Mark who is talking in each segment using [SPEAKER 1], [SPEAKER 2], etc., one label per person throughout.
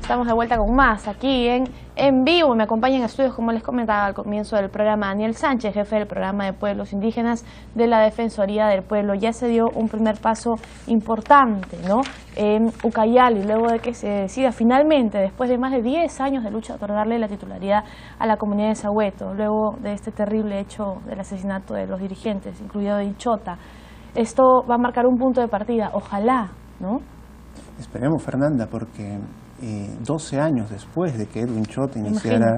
[SPEAKER 1] Estamos de vuelta con más aquí en vivo. Me acompaña en estudios, como les comentaba al comienzo del programa, Daniel Sánchez, jefe del programa de pueblos indígenas de la Defensoría del Pueblo. Ya se dio un primer paso importante, ¿no?, en Ucayali, luego de que se decida finalmente, después de más de 10 años de lucha, otorgarle la titularidad a la comunidad de Sahueto, luego de este terrible hecho del asesinato de los dirigentes, incluido de Inchota. Esto va a marcar un punto de partida, ojalá, ¿no?
[SPEAKER 2] Esperemos, Fernanda, porque 12 años después de que Edwin Chota iniciara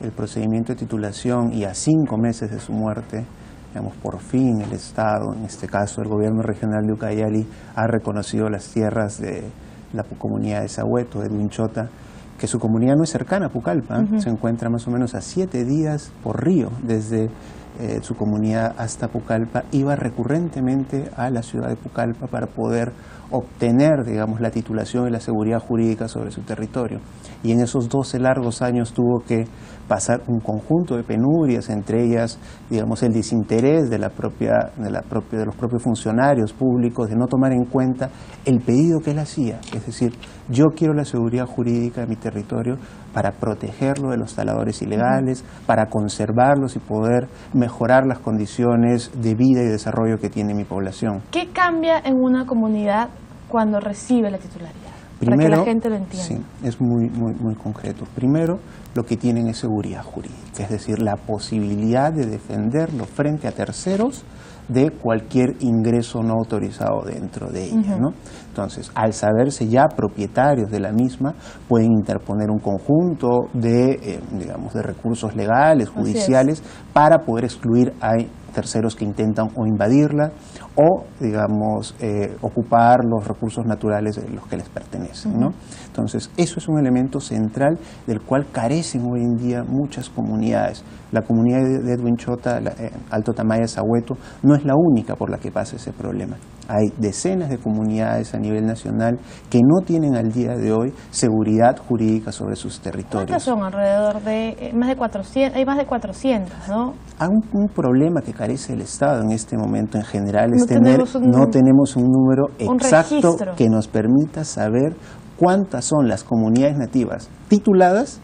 [SPEAKER 2] el procedimiento de titulación y a 5 meses de su muerte, digamos, por fin el Estado, en este caso el gobierno regional de Ucayali, ha reconocido las tierras de la comunidad de Sahueto, Edwin Chota, que su comunidad no es cercana a Pucallpa, se encuentra más o menos a 7 días por río desde su comunidad hasta Pucallpa. Iba recurrentemente a la ciudad de Pucallpa para poder obtener, digamos, la titulación y la seguridad jurídica sobre su territorio. Y en esos 12 largos años tuvo que pasar un conjunto de penurias, entre ellas, digamos, el desinterés de los propios funcionarios públicos de no tomar en cuenta el pedido que él hacía. Es decir, yo quiero la seguridad jurídica de mi territorio para protegerlo de los taladores ilegales, para conservarlos y poder mejorar las condiciones de vida y desarrollo que tiene mi población.
[SPEAKER 1] ¿Qué cambia en una comunidad cuando recibe la titularidad?
[SPEAKER 2] Primero,
[SPEAKER 1] para que la gente lo entienda.
[SPEAKER 2] Sí, es muy concreto. Primero, lo que tienen es seguridad jurídica, es decir, la posibilidad de defenderlo frente a terceros de cualquier ingreso no autorizado dentro de ella, ¿no? Entonces, al saberse ya propietarios de la misma, pueden interponer un conjunto de, digamos, de recursos legales, judiciales, para poder excluir a terceros que intentan o invadirla o, digamos, ocupar los recursos naturales de los que les pertenecen, ¿no? Entonces, eso es un elemento central del cual carecen hoy en día muchas comunidades. La comunidad de Edwin Chota, Alto Tamaya, Sahueto, no es la única por la que pasa ese problema. Hay decenas de comunidades a nivel nacional que no tienen al día de hoy seguridad jurídica sobre sus territorios.
[SPEAKER 1] ¿Cuántas son? Alrededor de más de 400, hay más de 400, ¿no?
[SPEAKER 2] Hay un problema que carece el Estado en este momento en general, es no tenemos un número exacto que nos permita saber cuántas son las comunidades nativas tituladas,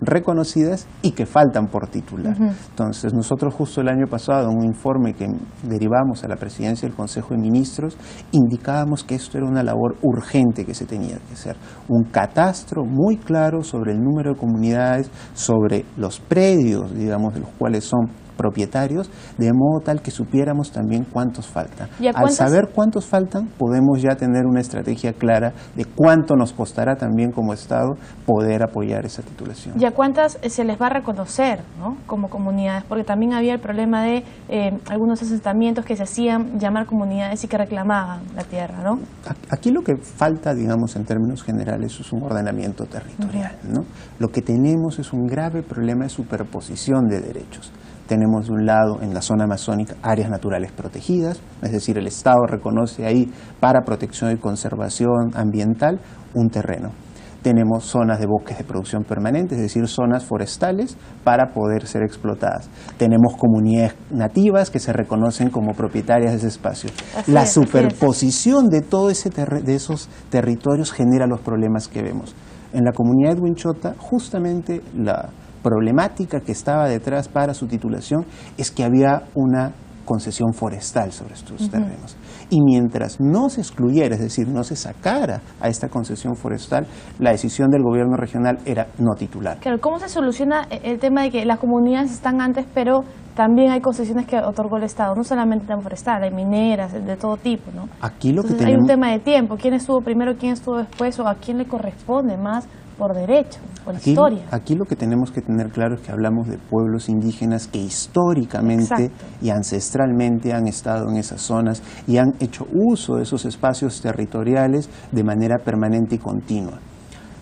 [SPEAKER 2] reconocidas y que faltan por titular. Entonces, nosotros justo el año pasado, en un informe que derivamos a la Presidencia del Consejo de Ministros, indicábamos que esto era una labor urgente que se tenía que hacer. Un catastro muy claro sobre el número de comunidades, sobre los predios, digamos, de los cuales son propietarios, de modo tal que supiéramos también cuántos faltan. Al saber cuántos faltan, podemos ya tener una estrategia clara de cuánto nos costará también como Estado poder apoyar esa titulación.
[SPEAKER 1] ¿Y a cuántas se les va a reconocer, ¿no?, como comunidades? Porque también había el problema de algunos asentamientos que se hacían llamar comunidades y que reclamaban la tierra, ¿no?
[SPEAKER 2] Aquí lo que falta, digamos, en términos generales, es un ordenamiento territorial, ¿no? Lo que tenemos es un grave problema de superposición de derechos. Tenemos de un lado, en la zona amazónica, áreas naturales protegidas, es decir, el Estado reconoce ahí para protección y conservación ambiental un terreno. Tenemos zonas de bosques de producción permanente, es decir, zonas forestales para poder ser explotadas. Tenemos comunidades nativas que se reconocen como propietarias de ese espacio. La superposición de todo de esos territorios genera los problemas que vemos. En la comunidad de Edwin Chota, justamente la problemática que estaba detrás para su titulación es que había una concesión forestal sobre estos terrenos. Y mientras no se excluyera, es decir, no se sacara a esta concesión forestal, la decisión del gobierno regional era no titular.
[SPEAKER 1] Claro, ¿cómo se soluciona el tema de que las comunidades están antes, pero también hay concesiones que otorgó el Estado? No solamente en forestal, hay mineras, de todo tipo, ¿no?
[SPEAKER 2] Aquí lo que
[SPEAKER 1] tenemos... Hay un tema de tiempo, quién estuvo primero, quién estuvo después, o a quién le corresponde más por derecho, por historia.
[SPEAKER 2] Aquí lo que tenemos que tener claro es que hablamos de pueblos indígenas que históricamente y ancestralmente han estado en esas zonas y han hecho uso de esos espacios territoriales de manera permanente y continua.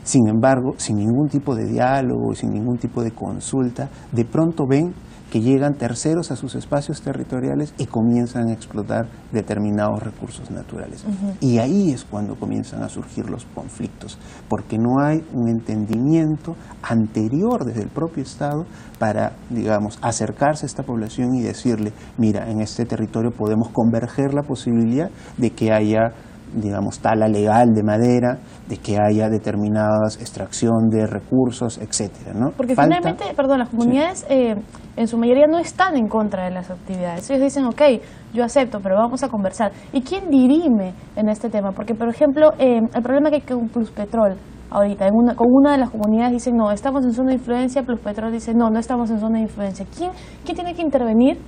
[SPEAKER 2] Sin embargo, sin ningún tipo de diálogo y sin ningún tipo de consulta, de pronto ven que llegan terceros a sus espacios territoriales y comienzan a explotar determinados recursos naturales. Y ahí es cuando comienzan a surgir los conflictos, porque no hay un entendimiento anterior desde el propio Estado para, digamos, acercarse a esta población y decirle, mira, en este territorio podemos converger la posibilidad de que haya digamos, tala legal de madera, de que haya determinadas extracción de recursos, etcétera, ¿no?
[SPEAKER 1] Porque finalmente, perdón, las comunidades en su mayoría no están en contra de las actividades. Ellos dicen, ok, yo acepto, pero vamos a conversar. ¿Y quién dirime en este tema? Porque, por ejemplo, el problema que hay con Pluspetrol ahorita, con una de las comunidades dicen, no, estamos en zona de influencia, Pluspetrol dice, no, no estamos en zona de influencia. ¿Quién tiene que intervenir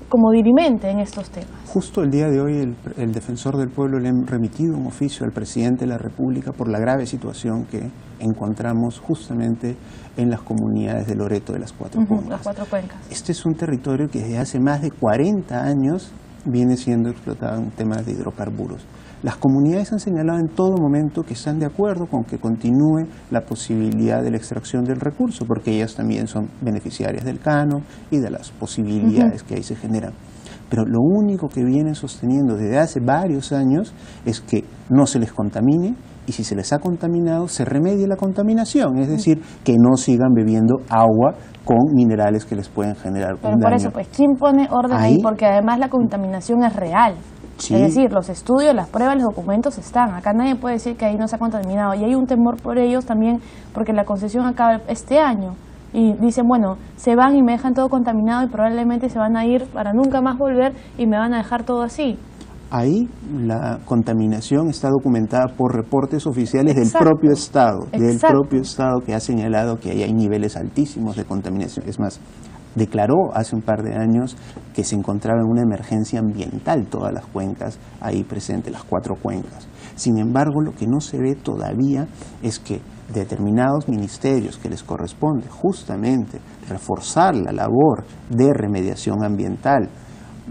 [SPEAKER 1] como dirimente en estos temas? Justo el día de hoy el Defensor del Pueblo le ha remitido un oficio al Presidente de la República por la grave situación que encontramos justamente en las comunidades de Loreto de las Cuatro Cuencas. Las Cuatro Cuencas.
[SPEAKER 2] Este es un territorio que desde hace más de 40 años viene siendo explotado en temas de hidrocarburos. Las comunidades han señalado en todo momento que están de acuerdo con que continúe la posibilidad de la extracción del recurso, porque ellas también son beneficiarias del canon y de las posibilidades que ahí se generan. Pero lo único que vienen sosteniendo desde hace varios años es que no se les contamine, y si se les ha contaminado, se remedie la contaminación, es decir, que no sigan bebiendo agua con minerales que les pueden generar un daño.
[SPEAKER 1] Por eso, pues, ¿quién pone orden ahí? Porque además la contaminación es real. Sí. Es decir, los estudios, las pruebas, los documentos están. Acá nadie puede decir que ahí no se ha contaminado. Y hay un temor por ellos también, porque la concesión acaba este año. Y dicen, bueno, se van y me dejan todo contaminado y probablemente se van a ir para nunca más volver y me van a dejar todo así.
[SPEAKER 2] Ahí la contaminación está documentada por reportes oficiales del propio Estado, que ha señalado que ahí hay niveles altísimos de contaminación. Es más, declaró hace un par de años que se encontraba en una emergencia ambiental todas las cuencas ahí presentes, las 4 cuencas. Sin embargo, lo que no se ve todavía es que determinados ministerios que les corresponde justamente reforzar la labor de remediación ambiental,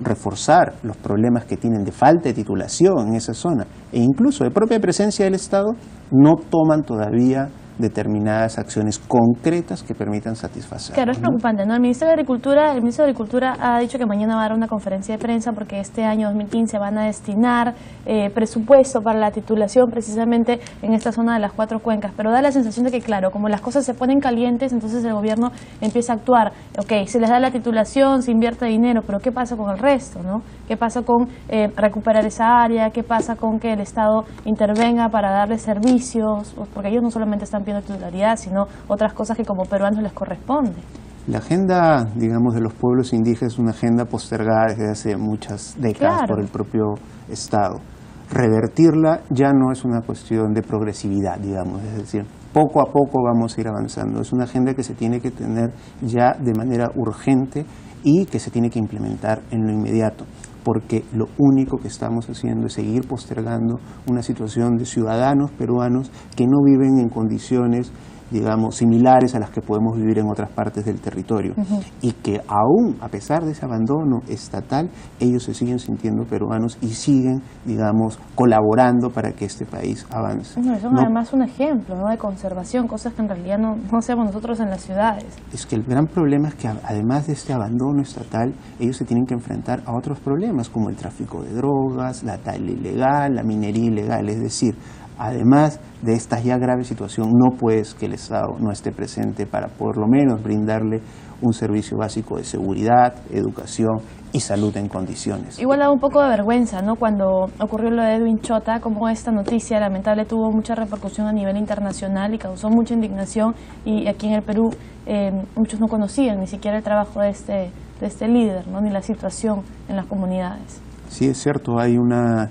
[SPEAKER 2] reforzar los problemas que tienen de falta de titulación en esa zona e incluso de propia presencia del Estado, no toman todavía determinadas acciones concretas que permitan satisfacer.
[SPEAKER 1] Claro, es preocupante, ¿no? El ministro de Agricultura ha dicho que mañana va a dar una conferencia de prensa porque este año 2015 van a destinar presupuesto para la titulación precisamente en esta zona de las 4 cuencas, pero da la sensación de que, claro, como las cosas se ponen calientes, entonces el gobierno empieza a actuar. Ok, se les da la titulación, se invierte dinero, pero ¿qué pasa con el resto, no? ¿Qué pasa con recuperar esa área? ¿Qué pasa con que el Estado intervenga para darles servicios? Porque ellos no solamente están pidiendo titularidad, sino otras cosas que como peruanos les corresponde.
[SPEAKER 2] La agenda, digamos, de los pueblos indígenas es una agenda postergada desde hace muchas décadas por el propio Estado. Revertirla ya no es una cuestión de progresividad, digamos, es decir, poco a poco vamos a ir avanzando. Es una agenda que se tiene que tener ya de manera urgente y que se tiene que implementar en lo inmediato, porque lo único que estamos haciendo es seguir postergando una situación de ciudadanos peruanos que no viven en condiciones, digamos, similares a las que podemos vivir en otras partes del territorio, y que aún, a pesar de ese abandono estatal, ellos se siguen sintiendo peruanos y siguen, digamos, colaborando para que este país avance.
[SPEAKER 1] Son además un ejemplo, ¿no?, de conservación, cosas que en realidad no hacemos nosotros en las ciudades.
[SPEAKER 2] Es que el gran problema es que además de este abandono estatal, ellos se tienen que enfrentar a otros problemas como el tráfico de drogas, la tala ilegal, la minería ilegal, es decir, además de esta ya grave situación, no puede que el Estado no esté presente para por lo menos brindarle un servicio básico de seguridad, educación y salud en condiciones.
[SPEAKER 1] Igual da un poco de vergüenza, ¿no?, cuando ocurrió lo de Edwin Chota, como esta noticia lamentable tuvo mucha repercusión a nivel internacional y causó mucha indignación, y aquí en el Perú muchos no conocían ni siquiera el trabajo de este líder, ¿no?, ni la situación en las comunidades.
[SPEAKER 2] Sí, es cierto, hay una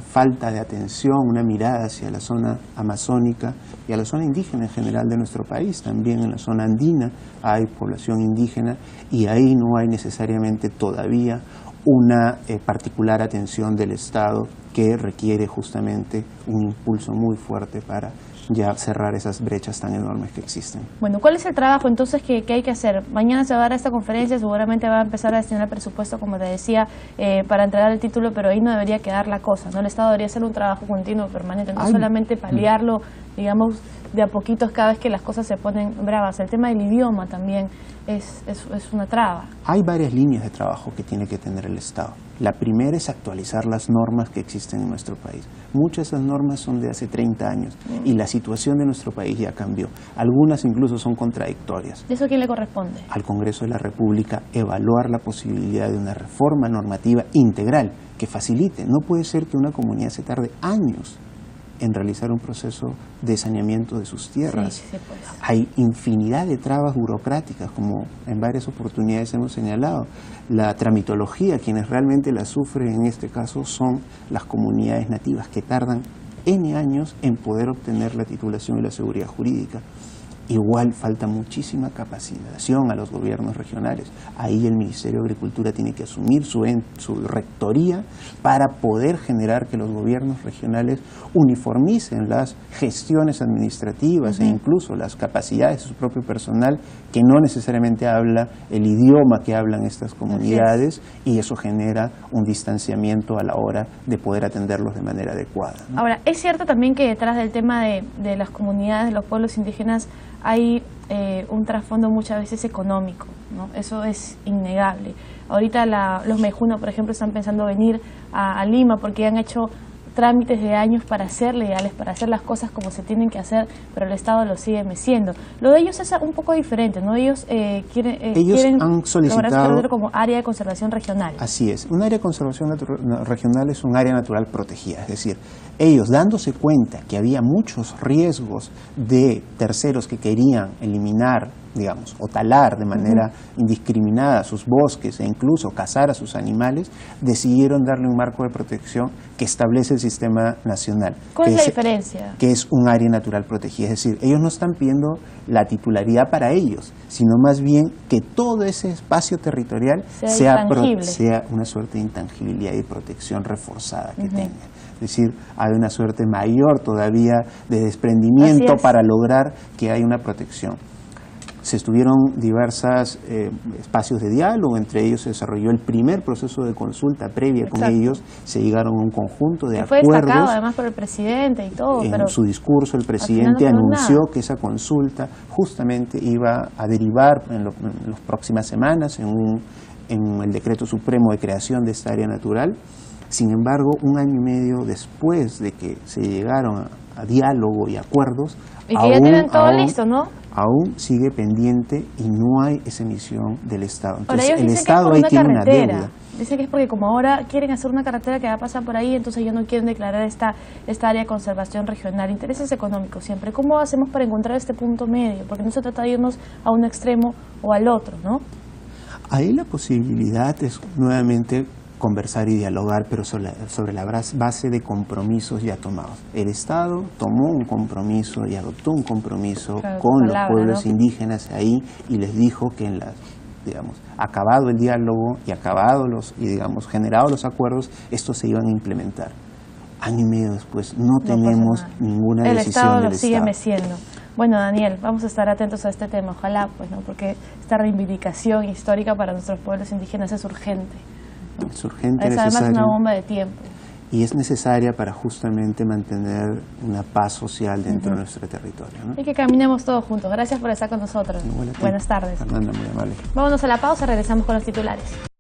[SPEAKER 2] falta de atención, una mirada hacia la zona amazónica y a la zona indígena en general de nuestro país. También en la zona andina hay población indígena y ahí no hay necesariamente todavía una particular atención del Estado que requiere justamente un impulso muy fuerte para ya cerrar esas brechas tan enormes que existen.
[SPEAKER 1] Bueno, ¿cuál es el trabajo entonces que hay que hacer? Mañana se va a dar esta conferencia, seguramente va a empezar a destinar presupuesto, como te decía, para entregar el título, pero ahí no debería quedar la cosa, ¿no? El Estado debería hacer un trabajo continuo, permanente, no solamente paliarlo, digamos, de a poquitos cada vez que las cosas se ponen bravas. El tema del idioma también es una traba.
[SPEAKER 2] Hay varias líneas de trabajo que tiene que tener el Estado. La primera es actualizar las normas que existen en nuestro país. Muchas de esas normas son de hace 30 años y la situación de nuestro país ya cambió. Algunas incluso son contradictorias.
[SPEAKER 1] ¿Y eso a quién le corresponde?
[SPEAKER 2] Al Congreso de la República evaluar la posibilidad de una reforma normativa integral que facilite. No puede ser que una comunidad se tarde años en realizar un proceso de saneamiento de sus tierras.
[SPEAKER 1] Sí, pues.
[SPEAKER 2] Hay infinidad de trabas burocráticas, como en varias oportunidades hemos señalado. La tramitología, quienes realmente la sufren en este caso son las comunidades nativas, que tardan N años en poder obtener la titulación y la seguridad jurídica. Igual falta muchísima capacitación a los gobiernos regionales. Ahí el Ministerio de Agricultura tiene que asumir su rectoría para poder generar que los gobiernos regionales uniformicen las gestiones administrativas e incluso las capacidades de su propio personal, que no necesariamente habla el idioma que hablan estas comunidades, y eso genera un distanciamiento a la hora de poder atenderlos de manera adecuada, ¿no?
[SPEAKER 1] Ahora, es cierto también que detrás del tema de las comunidades, de los pueblos indígenas, hay un trasfondo muchas veces económico, ¿no? Eso es innegable. Ahorita los mejunos, por ejemplo, están pensando venir a Lima porque han hecho trámites de años para ser legales, para hacer las cosas como se tienen que hacer, pero el Estado lo sigue meciendo. Lo de ellos es un poco diferente, ¿no? Ellos quieren
[SPEAKER 2] han solicitado
[SPEAKER 1] lograr como área de conservación regional.
[SPEAKER 2] Así es. Un área de conservación regional es un área natural protegida, es decir, ellos dándose cuenta que había muchos riesgos de terceros que querían eliminar, digamos, o talar de manera indiscriminada sus bosques e incluso cazar a sus animales, decidieron darle un marco de protección que establece el sistema nacional.
[SPEAKER 1] ¿Cuál es la diferencia?
[SPEAKER 2] Que es un área natural protegida. Es decir, ellos no están pidiendo la titularidad para ellos, sino más bien que todo ese espacio territorial sea una suerte de intangibilidad y protección reforzada que tenga. Es decir, hay una suerte mayor todavía de desprendimiento para lograr que haya una protección. Se estuvieron diversos espacios de diálogo, entre ellos se desarrolló el primer proceso de consulta previa con ellos, se llegaron a un conjunto de acuerdos.
[SPEAKER 1] Fue destacado además por el presidente y todo.
[SPEAKER 2] En su discurso el presidente anunció que esa consulta justamente iba a derivar en las próximas semanas en el decreto supremo de creación de esta área natural. Sin embargo, un año y medio después de que se llegaron a diálogo y acuerdos,
[SPEAKER 1] y que ya tienen todo listo, ¿no?
[SPEAKER 2] Aún sigue pendiente y no hay esa emisión del Estado.
[SPEAKER 1] Entonces, el Estado ahí tiene una deuda. Dicen que es porque como ahora quieren hacer una carretera que va a pasar por ahí, entonces ellos no quieren declarar esta área de conservación regional. Intereses económicos siempre. ¿Cómo hacemos para encontrar este punto medio? Porque no se trata de irnos a un extremo o al otro, ¿no?
[SPEAKER 2] Ahí la posibilidad es nuevamente conversar y dialogar, pero sobre la base de compromisos ya tomados. El Estado tomó un compromiso y adoptó un compromiso con los pueblos indígenas ahí, y les dijo que acabado el diálogo y generado los acuerdos, estos se iban a implementar. Año y medio después no tenemos ninguna decisión del Estado.
[SPEAKER 1] El Estado lo sigue meciendo. Bueno, Daniel, vamos a estar atentos a este tema, ojalá, pues, ¿no? Porque esta reivindicación histórica para nuestros pueblos indígenas es urgente.
[SPEAKER 2] Es urgente,
[SPEAKER 1] es además una bomba de tiempo.
[SPEAKER 2] Y es necesaria para justamente mantener una paz social dentro de nuestro territorio, ¿no?
[SPEAKER 1] Y que caminemos todos juntos. Gracias por estar con nosotros. Buenas tardes.
[SPEAKER 2] Fernanda, muy amable.
[SPEAKER 1] Vámonos a la pausa, regresamos con los titulares.